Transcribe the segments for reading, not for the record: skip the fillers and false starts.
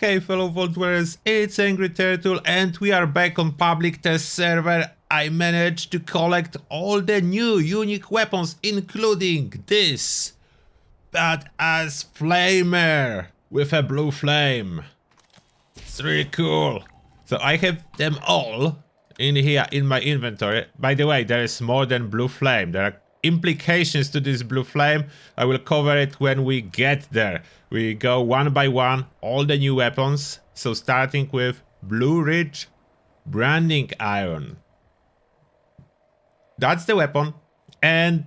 Hey fellow Vault Dwellers, it's Angry Turtle and we are back on public test server. I managed to collect all the new unique weapons, including this badass flamer with a blue flame. It's really cool. So I have them all in here in my inventory. By the way, there is more than blue flame. There are implications to this blue flame. I will cover it when we get there. We go one by one, all the new weapons. So starting with Blue Ridge Branding Iron. That's the weapon. And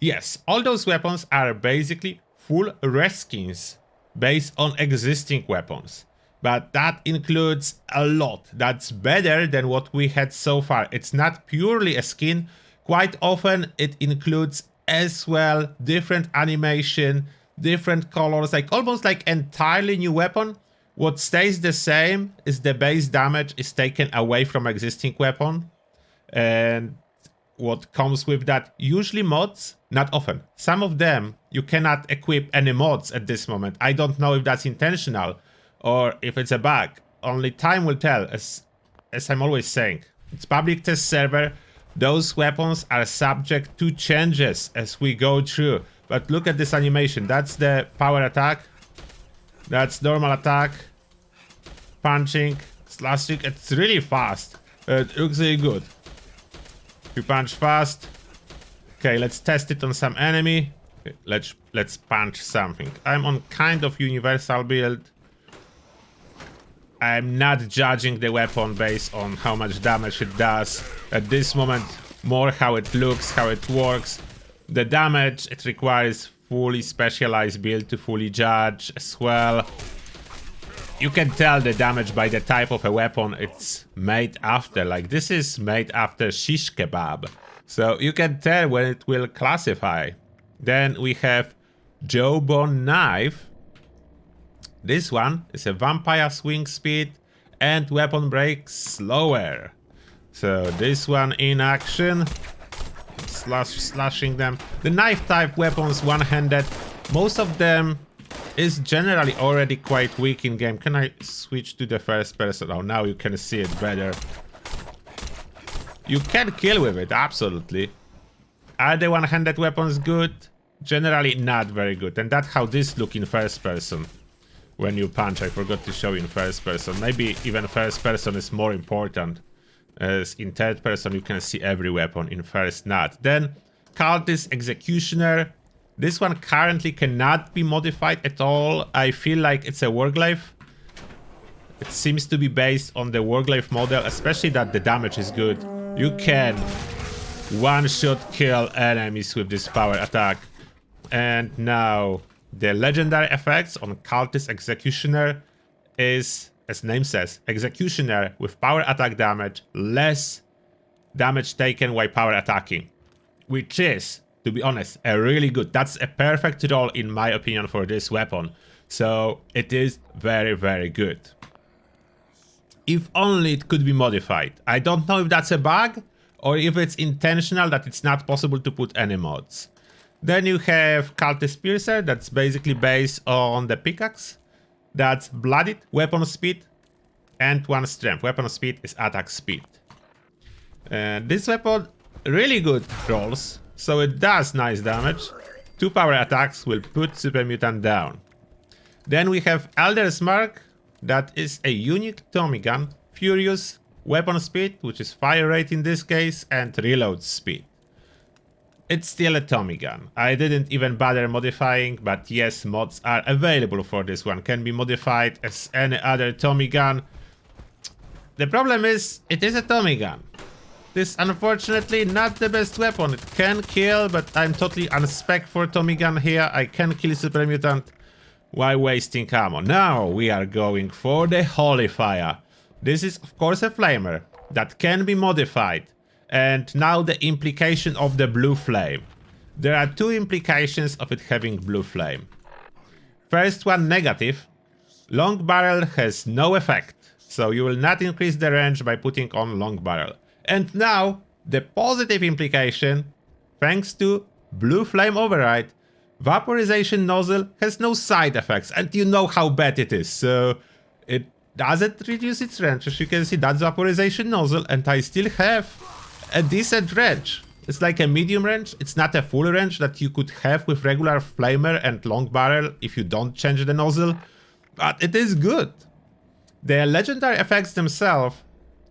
yes, all those weapons are basically full reskins based on existing weapons. But that includes a lot. That's better than what we had so far. It's not purely a skin. Quite often it includes as well different animation, different colors, like almost like entirely new weapon. What stays the same is the base damage is taken away from existing weapon. And what comes with that, usually mods, not often. Some of them you cannot equip any mods at this moment. I don't know if that's intentional or if it's a bug. Only time will tell, as I'm always saying. It's public test server. Those weapons are subject to changes as we go through. But look at this animation. That's the power attack. That's normal attack. Punching, slashing. It's really fast. It looks really good. You punch fast. Okay, let's test it on some enemy. Okay, let's punch something. I'm on kind of universal build. I'm not judging the weapon based on how much damage it does. At this moment, more how it looks, how it works. The damage, it requires fully specialized build to fully judge as well. You can tell the damage by the type of a weapon it's made after. Like this is made after shish kebab. So you can tell when it will classify. Then we have Jawbone Knife. This one is a vampire swing speed and weapon break slower. So this one in action. Slashing them. The knife type weapons one-handed. Most of them is generally already quite weak in game. Can I switch to the first person? Oh, now you can see it better. You can kill with it, absolutely. Are the one-handed weapons good? Generally not very good. And that's how this look in first person. When you punch, I forgot to show in first person. Maybe even first person is more important. As in third person you can see every weapon, in first not. Then Cultist Executioner. This one currently cannot be modified at all. I feel like it's a Warglaive. It seems to be based on the Warglaive model, especially that the damage is good. You can one-shot kill enemies with this power attack. And now the legendary effects on Cultist Executioner is, as name says, Executioner with power attack damage, less damage taken while power attacking. Which is, to be honest, a really good. That's a perfect role in my opinion for this weapon. So it is very, very good. If only it could be modified. I don't know if that's a bug or if it's intentional that it's not possible to put any mods. Then you have Cultist Piercer, that's basically based on the pickaxe. That's bloodied, weapon speed, and 1 strength. Weapon speed is attack speed. This weapon, really good rolls, so it does nice damage. 2 power attacks will put Super Mutant down. Then we have Elder's Mark, that is a unique Tommy gun. Furious, weapon speed, which is fire rate in this case, and reload speed. It's still a Tommy gun. I didn't even bother modifying, but yes, mods are available for this one. Can be modified as any other Tommy gun. The problem is, it is a Tommy gun. This unfortunately not the best weapon. It can kill, but I'm totally unspec for Tommy gun here. I can kill Super Mutant while wasting ammo. Now we are going for the Holy Fire. This is of course a flamer that can be modified. And now the implication of the blue flame. There are 2 implications of it having blue flame. First one, negative. Long barrel has no effect, so you will not increase the range by putting on long barrel. And now, the positive implication, thanks to blue flame override, Vaporization nozzle has no side effects, and you know how bad it is, so it doesn't reduce its range. As you can see, that's vaporization nozzle, and I still have a decent range. It's like a medium range. It's not a full range that you could have with regular flamer and long barrel if you don't change the nozzle, but it is good. The legendary effects themselves,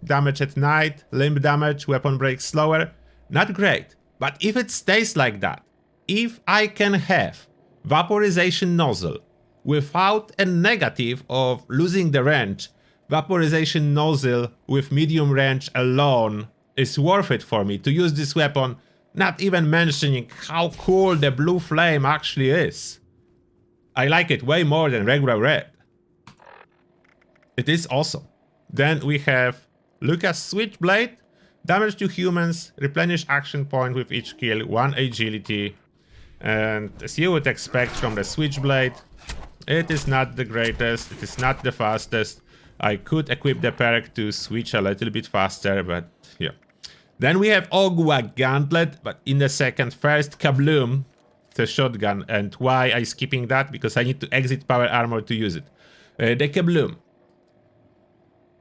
damage at night, limb damage, weapon breaks slower, not great. But if it stays like that, if I can have vaporization nozzle without a negative of losing the range, vaporization nozzle with medium range alone is worth it for me to use this weapon, not even mentioning how cool the blue flame actually is. I like it way more than regular red. It is awesome. Then we have Lucas Switchblade. Damage to humans, replenish action point with each kill, 1 agility. And as you would expect from the Switchblade, it is not the greatest, it is not the fastest. I could equip the perk to switch a little bit faster, but yeah. Then we have Ogwa Gauntlet, but in the second. First, Kabloom, the shotgun. And why I skipping that? Because I need to exit power armor to use it. The Kabloom.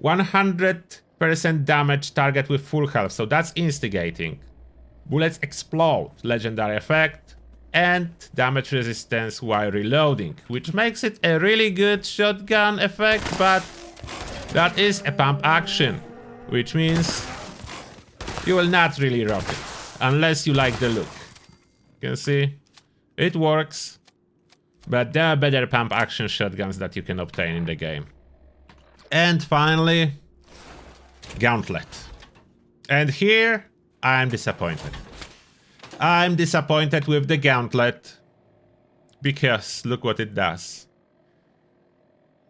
100% damage target with full health, so that's instigating. Bullets explode, legendary effect, and damage resistance while reloading, which makes it a really good shotgun effect, but that is a pump action, which means you will not really rock it, unless you like the look. You can see, it works, but there are better pump action shotguns that you can obtain in the game. And finally, Gauntlet. And here, I'm disappointed. I'm disappointed with the Gauntlet, because look what it does.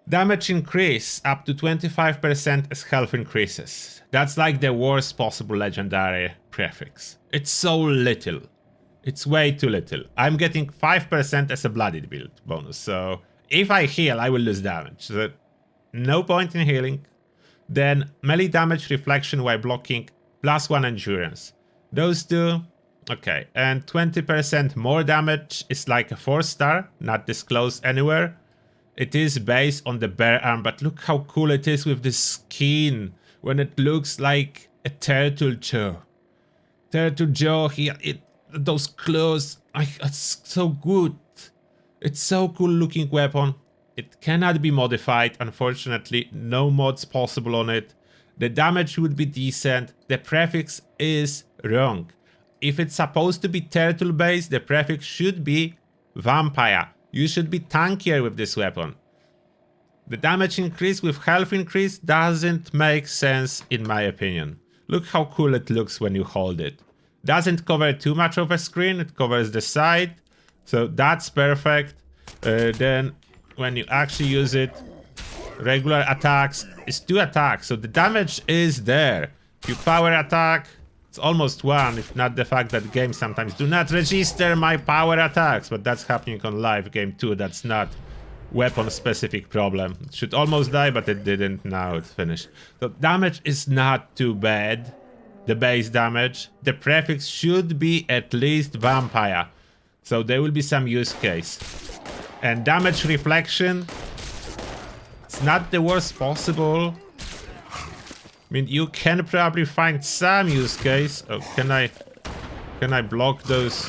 Damage increase up to 25% as health increases. That's like the worst possible legendary prefix. It's so little. It's way too little. I'm getting 5% as a bloodied build bonus, so if I heal, I will lose damage. So no point in healing. Then melee damage reflection while blocking, +1 endurance. Those two, okay. And 20% more damage is like a 4-star, not disclosed anywhere. It is based on the bear arm, but look how cool it is with the skin when it looks like a turtle jaw. Turtle jaw here, those claws, it's so good. It's so cool looking weapon. It cannot be modified, unfortunately, no mods possible on it. The damage would be decent, the prefix is wrong. If it's supposed to be turtle based, the prefix should be vampire. You should be tankier with this weapon. The damage increase with health increase doesn't make sense in my opinion. Look how cool it looks when you hold it. Doesn't cover too much of a screen, it covers the side, so that's perfect. Then when you actually use it, regular attacks is 2 attacks, so the damage is there. If you power attack, it's almost 1, if not the fact that games sometimes do not register my power attacks, but that's happening on live game too, that's not weapon specific problem. It should almost die, but it didn't, now it's finished. So damage is not too bad, the base damage. The prefix should be at least vampire, so there will be some use case. And damage reflection, it's not the worst possible. I mean, you can probably find some use case. Oh, can I block those?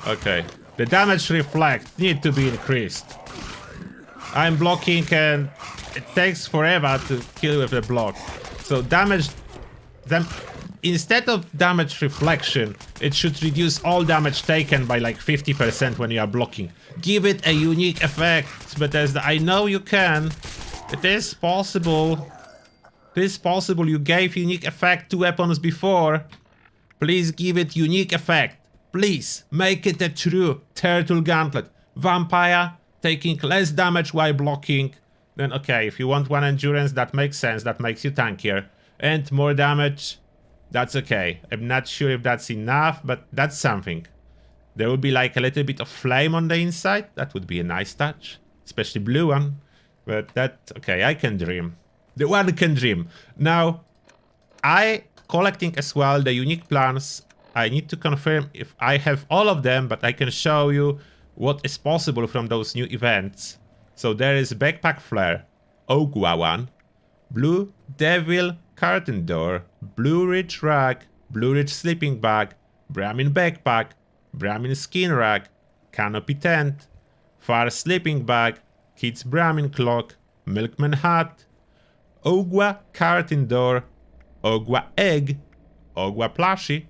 Okay. The damage reflect need to be increased. I'm blocking and it takes forever to kill with the block. So damage, instead of damage reflection, it should reduce all damage taken by like 50% when you are blocking. Give it a unique effect, Bethesda. I know you can. It is possible. It is possible. You gave unique effect to weapons before. Please give it unique effect. Please make it a true turtle gauntlet. Vampire taking less damage while blocking. Then okay, if you want 1 endurance, that makes sense. That makes you tankier. And more damage, that's okay. I'm not sure if that's enough, but that's something. There would be like a little bit of flame on the inside. That would be a nice touch. Especially blue one. But that, okay, I can dream. The one can dream. Now, I collecting as well the unique plans. I need to confirm if I have all of them, but I can show you what is possible from those new events. So there is Backpack Flare, Ogwa one, Blue Devil Curtain Door, Blue Ridge Rag, Blue Ridge Sleeping Bag, Brahmin Backpack, Brahmin Skin Rag, Canopy Tent, Far Sleeping Bag, Kids Brahmin Clock, Milkman Hat, Ogwa Curtain Door, Ogwa Egg, Ogwa Plushie,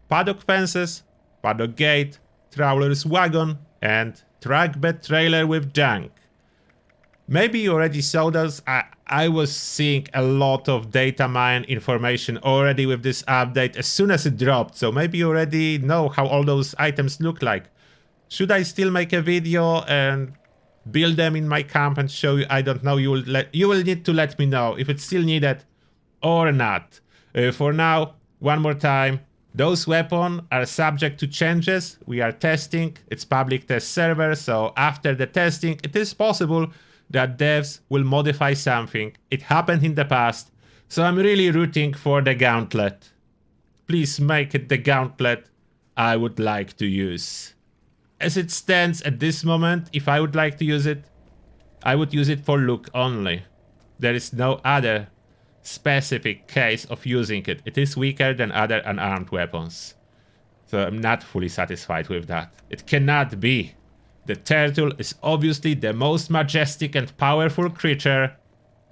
Paddock Fences, Paddock Gate, Trawler's Wagon, and Trackbed Trailer with Junk. Maybe you already saw those. I was seeing a lot of data mine information already with this update as soon as it dropped, so maybe you already know how all those items look like. Should I still make a video and build them in my camp and show you? I don't know. You will need to let me know if it's still needed or not. For now, one more time, those weapons are subject to changes. We are testing. It's public test server, so after the testing, it is possible that devs will modify something. It happened in the past, so I'm really rooting for the Gauntlet. Please make it the Gauntlet I would like to use. As it stands at this moment, if I would like to use it, I would use it for look only. There is no other specific case of using it. It is weaker than other unarmed weapons. So I'm not fully satisfied with that. It cannot be. The turtle is obviously the most majestic and powerful creature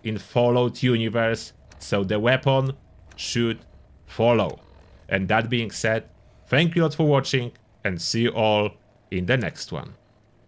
in Fallout universe, so the weapon should follow. And that being said, thank you all for watching and see you all in the next one.